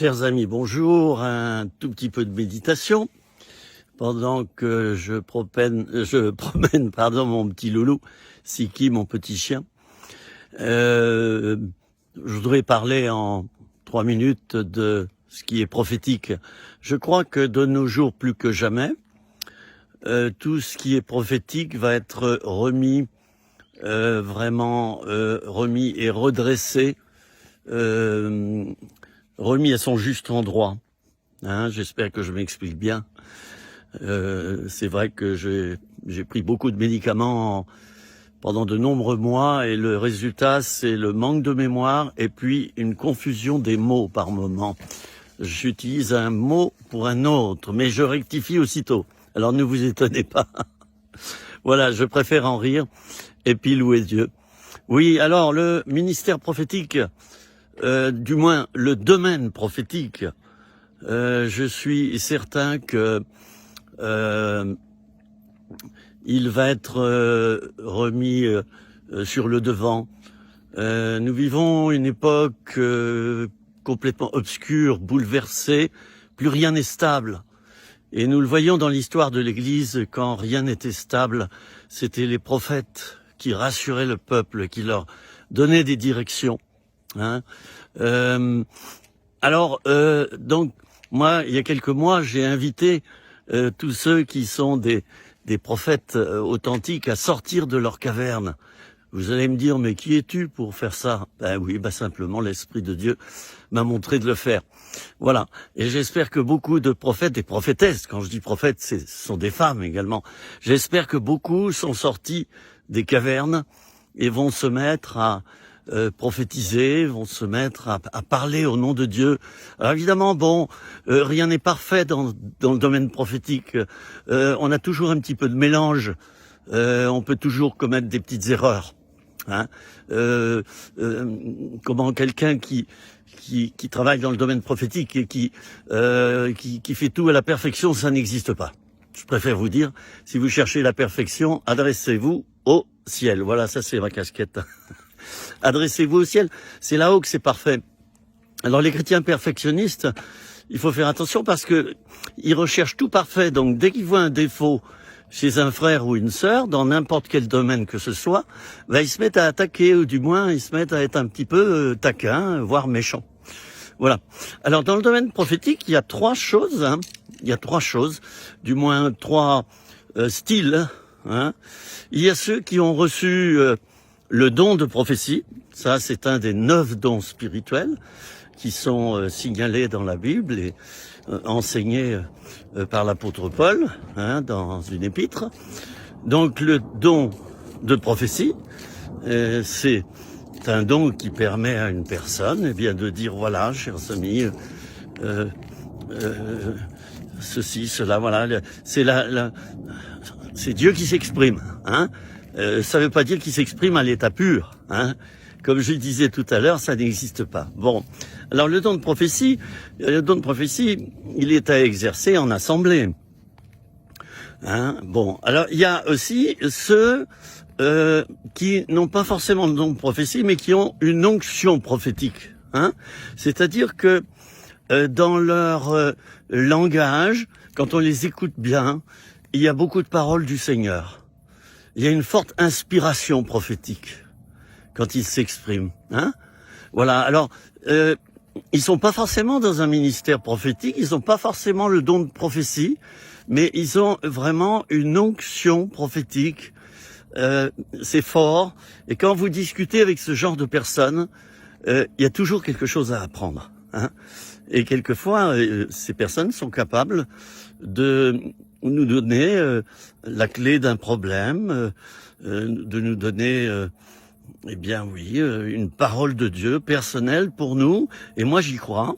Chers amis, bonjour. Un tout petit peu de méditation pendant que je promène mon petit loulou, Siki, mon petit chien. Je voudrais parler en 3 minutes de ce qui est prophétique. Je crois que de nos jours, plus que jamais, tout ce qui est prophétique va être remis, remis et redressé, remis à son juste endroit. J'espère que je m'explique bien. C'est vrai que j'ai pris beaucoup de médicaments pendant de nombreux mois et le résultat, c'est le manque de mémoire et puis une confusion des mots par moment. J'utilise un mot pour un autre, mais je rectifie aussitôt. Alors ne vous étonnez pas. Voilà, je préfère en rire et puis louer Dieu. Oui, alors le ministère prophétique, du moins le domaine prophétique, je suis certain que il va être remis sur le devant. Nous vivons une époque complètement obscure, bouleversée, plus rien n'est stable. Et nous le voyons dans l'histoire de l'Église, quand rien n'était stable, c'était les prophètes qui rassuraient le peuple, qui leur donnaient des directions. Donc, moi, il y a quelques mois, j'ai invité tous ceux qui sont des prophètes authentiques à sortir de leur caverne. Vous allez me dire, mais qui es-tu pour faire ça? Simplement, l'Esprit de Dieu m'a montré de le faire. Voilà. Et j'espère que beaucoup de prophètes et prophétesses, quand je dis prophètes, ce sont des femmes également, j'espère que beaucoup sont sortis des cavernes et vont se mettre à prophétiser, vont se mettre à parler au nom de Dieu. Alors évidemment, rien n'est parfait dans le domaine prophétique. On a toujours un petit peu de mélange. On peut toujours commettre des petites erreurs. Comment quelqu'un qui travaille dans le domaine prophétique et qui fait tout à la perfection, ça n'existe pas. Je préfère vous dire, si vous cherchez la perfection, adressez-vous au ciel. Voilà, ça c'est ma casquette. Adressez-vous au ciel, c'est là-haut que c'est parfait. Alors les chrétiens perfectionnistes, il faut faire attention parce que ils recherchent tout parfait. Donc dès qu'ils voient un défaut chez un frère ou une sœur, dans n'importe quel domaine que ce soit, ils se mettent à attaquer, ou du moins ils se mettent à être un petit peu taquins, voire méchants. Voilà. Alors dans le domaine prophétique, il y a 3 choses. Il y a 3 choses, du moins 3 styles. Il y a ceux qui ont reçu le don de prophétie. Ça, c'est un des 9 dons spirituels qui sont signalés dans la Bible et enseignés par l'apôtre Paul dans une épître. Donc le don de prophétie, c'est un don qui permet à une personne de dire, voilà, chers amis, ceci, cela, voilà, c'est Dieu qui s'exprime. Ça ne veut pas dire qu'il s'exprime à l'état pur. Comme je le disais tout à l'heure, ça n'existe pas. Bon, alors le don de prophétie, il est à exercer en assemblée. Alors il y a aussi ceux qui n'ont pas forcément le don de prophétie, mais qui ont une onction prophétique. C'est-à-dire que dans leur langage, quand on les écoute bien, il y a beaucoup de paroles du Seigneur. Il y a une forte inspiration prophétique quand ils s'expriment. Voilà. Alors, ils sont pas forcément dans un ministère prophétique, ils ont pas forcément le don de prophétie, mais ils ont vraiment une onction prophétique. C'est fort. Et quand vous discutez avec ce genre de personnes, il y a toujours quelque chose à apprendre. Et quelquefois, ces personnes sont capables de nous donner la clé d'un problème, de nous donner, une parole de Dieu personnelle pour nous. Et moi, j'y crois.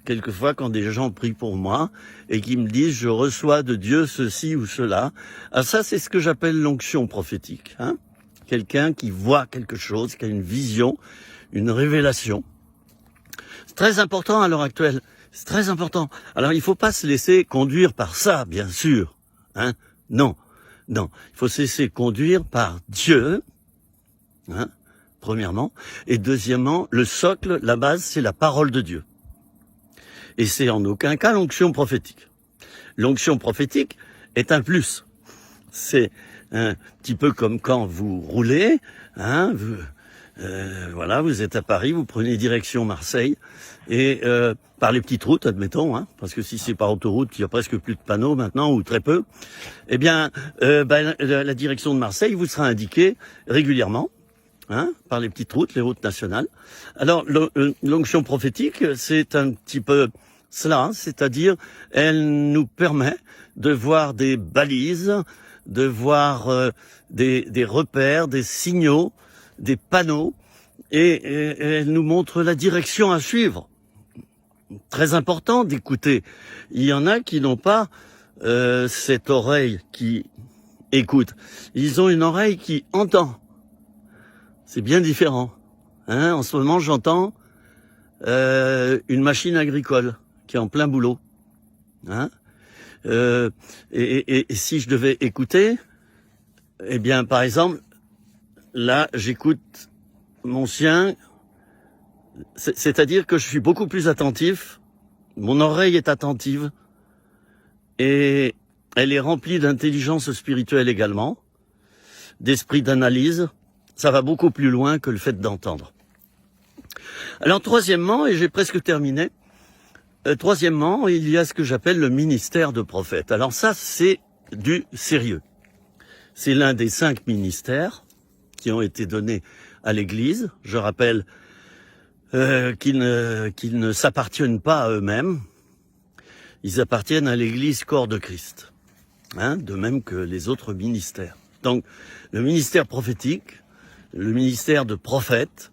Quelquefois, quand des gens prient pour moi et qui me disent « je reçois de Dieu ceci ou cela », ça, c'est ce que j'appelle l'onction prophétique. Quelqu'un qui voit quelque chose, qui a une vision, une révélation. C'est très important à l'heure actuelle. C'est très important. Alors, il ne faut pas se laisser conduire par ça, bien sûr. Non. Il faut se laisser conduire par Dieu, premièrement. Et deuxièmement, le socle, la base, c'est la parole de Dieu. Et c'est en aucun cas l'onction prophétique. L'onction prophétique est un plus. C'est un petit peu comme quand vous roulez, hein, voilà, vous êtes à Paris, vous prenez direction Marseille, et par les petites routes, admettons, hein, parce que si c'est par autoroute, il y a presque plus de panneaux maintenant, ou très peu, eh bien, la direction de Marseille vous sera indiquée régulièrement, hein, par les petites routes, les routes nationales. Alors, l'onction prophétique, c'est un petit peu cela, hein, c'est-à-dire, elle nous permet de voir des balises, de voir des repères, des signaux, des panneaux, et elle nous montre la direction à suivre. Très important d'écouter. Il y en a qui n'ont pas cette oreille qui écoute. Ils ont une oreille qui entend. C'est bien différent. Hein, en ce moment, j'entends une machine agricole qui est en plein boulot. Hein, et si je devais écouter, eh bien, par exemple, là, j'écoute mon chien, c'est-à-dire que je suis beaucoup plus attentif, mon oreille est attentive, et elle est remplie d'intelligence spirituelle également, d'esprit d'analyse. Ça va beaucoup plus loin que le fait d'entendre. Alors, troisièmement, et j'ai presque terminé, troisièmement, il y a ce que j'appelle le ministère de prophète. Alors ça, c'est du sérieux. C'est l'un des 5 ministères qui ont été donnés à l'Église. Je rappelle qu'ils ne s'appartiennent pas à eux-mêmes. Ils appartiennent à l'Église corps de Christ, hein, de même que les autres ministères. Donc, le ministère prophétique, le ministère de prophète,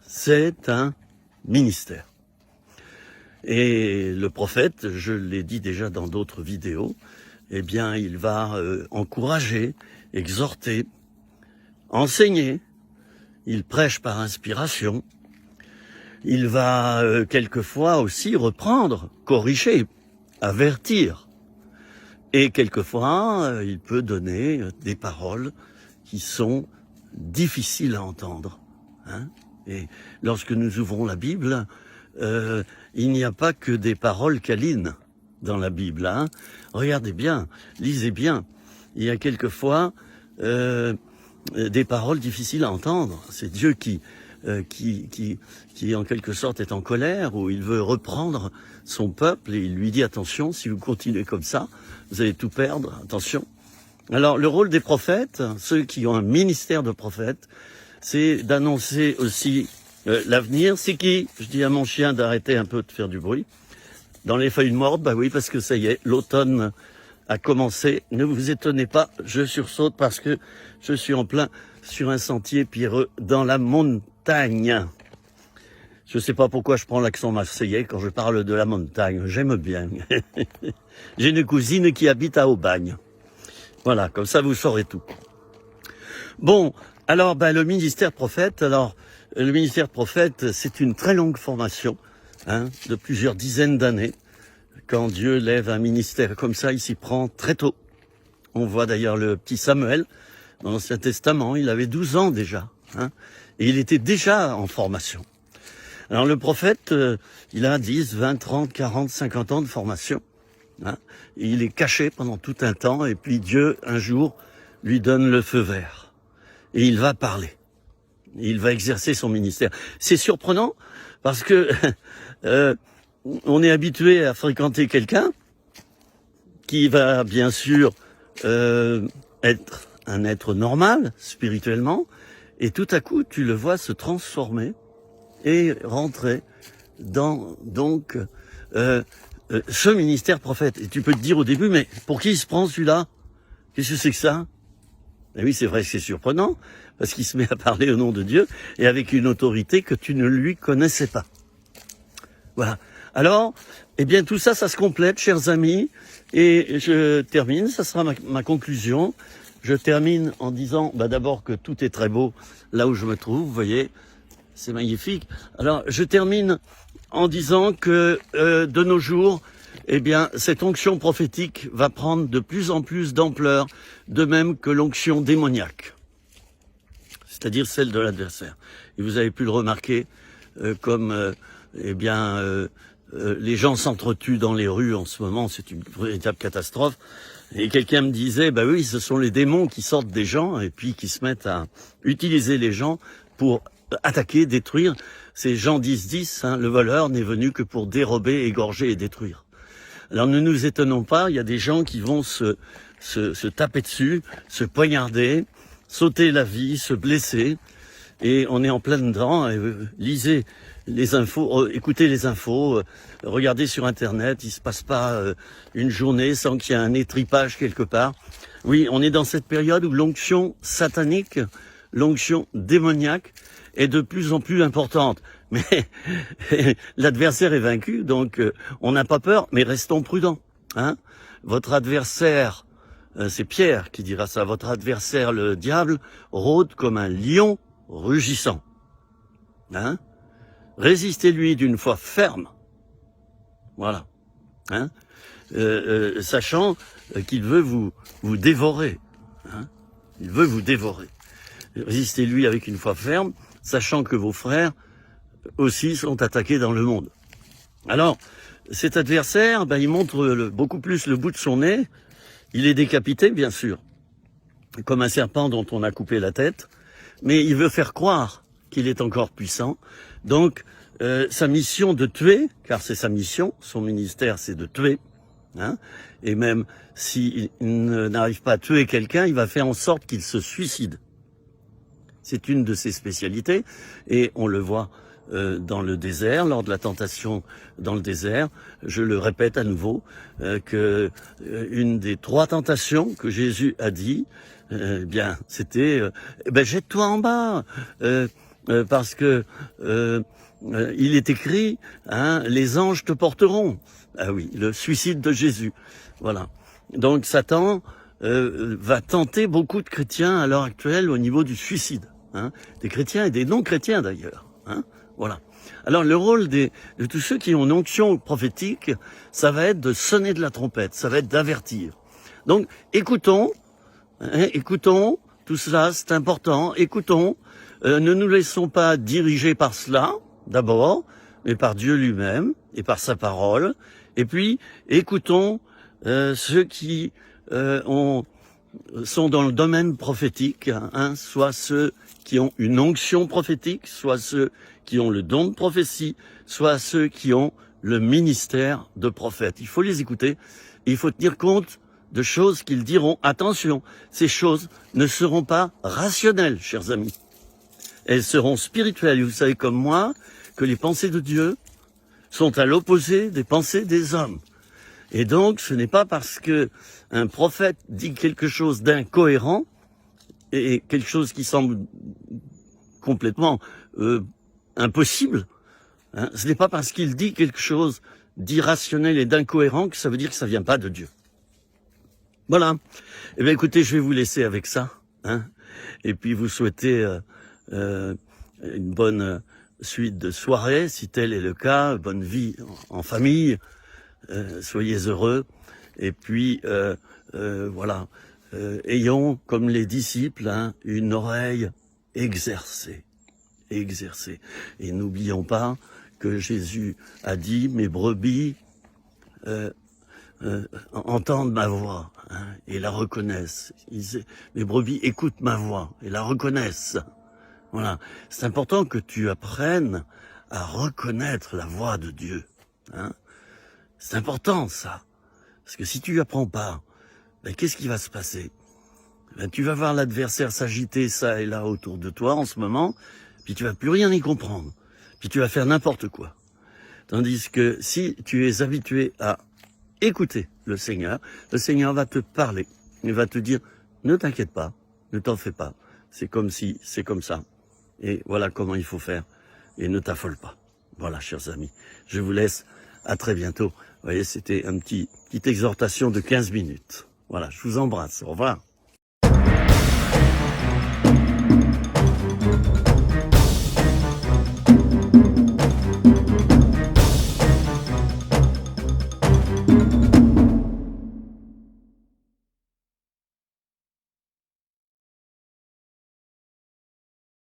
c'est un ministère. Et le prophète, je l'ai dit déjà dans d'autres vidéos, eh bien, il va encourager, exhorter, enseigner. Il prêche par inspiration. Il va quelquefois aussi reprendre, corriger, avertir. Et quelquefois, il peut donner des paroles qui sont difficiles à entendre. Hein. Et lorsque nous ouvrons la Bible, il n'y a pas que des paroles câlines dans la Bible. Hein. Regardez bien, lisez bien. Il y a quelquefois des paroles difficiles à entendre. C'est Dieu qui en quelque sorte est en colère, ou il veut reprendre son peuple, et il lui dit attention, si vous continuez comme ça, vous allez tout perdre, attention. Alors le rôle des prophètes, ceux qui ont un ministère de prophète, c'est d'annoncer aussi l'avenir. C'est qui? Je dis à mon chien d'arrêter un peu de faire du bruit. Dans les feuilles mortes, bah oui, parce que ça y est, l'automne a commencé. Ne vous étonnez pas, je sursaute parce que je suis en plein sur un sentier pierreux dans la montagne. Je ne sais pas pourquoi je prends l'accent marseillais quand je parle de la montagne. J'aime bien. J'ai une cousine qui habite à Aubagne. Voilà, comme ça vous saurez tout. Bon, alors le ministère prophète. Alors le ministère prophète, c'est une très longue formation, hein, de plusieurs dizaines d'années. Quand Dieu lève un ministère comme ça, il s'y prend très tôt. On voit d'ailleurs le petit Samuel dans l'Ancien Testament, il avait 12 ans déjà, hein, et il était déjà en formation. Alors le prophète, il a 10, 20, 30, 40, 50 ans de formation. Hein, et il est caché pendant tout un temps, et puis Dieu, un jour, lui donne le feu vert. Et il va parler. Il va exercer son ministère. C'est surprenant, parce que on est habitué à fréquenter quelqu'un qui va bien sûr être un être normal, spirituellement, et tout à coup, tu le vois se transformer et rentrer dans donc ce ministère prophète. Et tu peux te dire au début, mais pour qui il se prend celui-là? Qu'est-ce que c'est que ça? Et oui, c'est vrai que c'est surprenant, parce qu'il se met à parler au nom de Dieu, et avec une autorité que tu ne lui connaissais pas. Voilà. Alors, eh bien tout ça, ça se complète, chers amis, et je termine, ça sera ma conclusion. Je termine en disant d'abord que tout est très beau là où je me trouve, vous voyez, c'est magnifique. Alors, je termine en disant que de nos jours, eh bien, cette onction prophétique va prendre de plus en plus d'ampleur, de même que l'onction démoniaque, c'est-à-dire celle de l'adversaire. Et vous avez pu le remarquer, comme les gens s'entretuent dans les rues en ce moment, c'est une véritable catastrophe. Et quelqu'un me disait, bah oui, ce sont les démons qui sortent des gens et puis qui se mettent à utiliser les gens pour attaquer, détruire. C'est Jean 10, hein, le voleur n'est venu que pour dérober, égorger et détruire. Alors ne nous étonnons pas, il y a des gens qui vont se taper dessus, se poignarder, sauter la vie, se blesser. Et on est en plein dedans. Lisez les infos, écoutez les infos, regardez sur Internet. Il se passe pas une journée sans qu'il y ait un étripage quelque part. Oui, on est dans cette période où l'onction satanique, l'onction démoniaque est de plus en plus importante. Mais l'adversaire est vaincu, donc on n'a pas peur, mais restons prudents. Hein, votre adversaire, c'est Pierre qui dira ça, votre adversaire, le diable, rôde comme un lion rugissant. Hein, résistez-lui d'une foi ferme. Voilà. Hein, sachant qu'il veut vous dévorer. Hein, il veut vous dévorer. Résistez-lui avec une foi ferme, sachant que vos frères aussi sont attaqués dans le monde. Alors, cet adversaire, il montre beaucoup plus le bout de son nez. Il est décapité, bien sûr, comme un serpent dont on a coupé la tête, mais il veut faire croire qu'il est encore puissant. Donc, sa mission de tuer, car c'est sa mission, son ministère, c'est de tuer, hein, et même s'il n'arrive pas à tuer quelqu'un, il va faire en sorte qu'il se suicide. C'est une de ses spécialités, et on le voit dans le désert, lors de la tentation dans le désert. Je le répète à nouveau, que une des 3 tentations que Jésus a dit, c'était jette-toi en bas, parce que il est écrit, hein, les anges te porteront. Ah oui, le suicide de Jésus. Voilà. Donc Satan va tenter beaucoup de chrétiens à l'heure actuelle au niveau du suicide. Hein, des chrétiens et des non-chrétiens d'ailleurs. Hein, voilà. Alors le rôle de tous ceux qui ont une onction prophétique, ça va être de sonner de la trompette, ça va être d'avertir. Donc écoutons, tout cela c'est important, écoutons, ne nous laissons pas diriger par cela, d'abord, mais par Dieu lui-même et par sa parole, et puis écoutons ceux qui sont dans le domaine prophétique, hein, soit ceux qui ont une onction prophétique, soit ceux qui ont le don de prophétie, soit ceux qui ont le ministère de prophète. Il faut les écouter, il faut tenir compte de choses qu'ils diront. Attention, ces choses ne seront pas rationnelles, chers amis. Elles seront spirituelles. Vous savez comme moi que les pensées de Dieu sont à l'opposé des pensées des hommes. Et donc, ce n'est pas parce que un prophète dit quelque chose d'incohérent et quelque chose qui semble complètement impossible, hein, ce n'est pas parce qu'il dit quelque chose d'irrationnel et d'incohérent que ça veut dire que ça vient pas de Dieu. Voilà. Eh bien, écoutez, je vais vous laisser avec ça, hein, et puis vous souhaiter une bonne suite de soirée, si tel est le cas, bonne vie en famille. Soyez heureux, et puis voilà, ayons comme les disciples, hein, une oreille exercée, et n'oublions pas que Jésus a dit, mes brebis entendent ma voix, hein, et la reconnaissent. Mes brebis écoutent ma voix et la reconnaissent. Voilà, c'est important que tu apprennes à reconnaître la voix de Dieu, hein. C'est important, ça. Parce que si tu apprends pas, qu'est-ce qui va se passer? Tu vas voir l'adversaire s'agiter ça et là autour de toi en ce moment, puis tu vas plus rien y comprendre. Puis tu vas faire n'importe quoi. Tandis que si tu es habitué à écouter le Seigneur va te parler. Il va te dire, ne t'inquiète pas, ne t'en fais pas. C'est comme si, c'est comme ça. Et voilà comment il faut faire. Et ne t'affole pas. Voilà, chers amis. Je vous laisse. À très bientôt. Vous voyez, c'était une petite exhortation de 15 minutes. Voilà, je vous embrasse. Au revoir.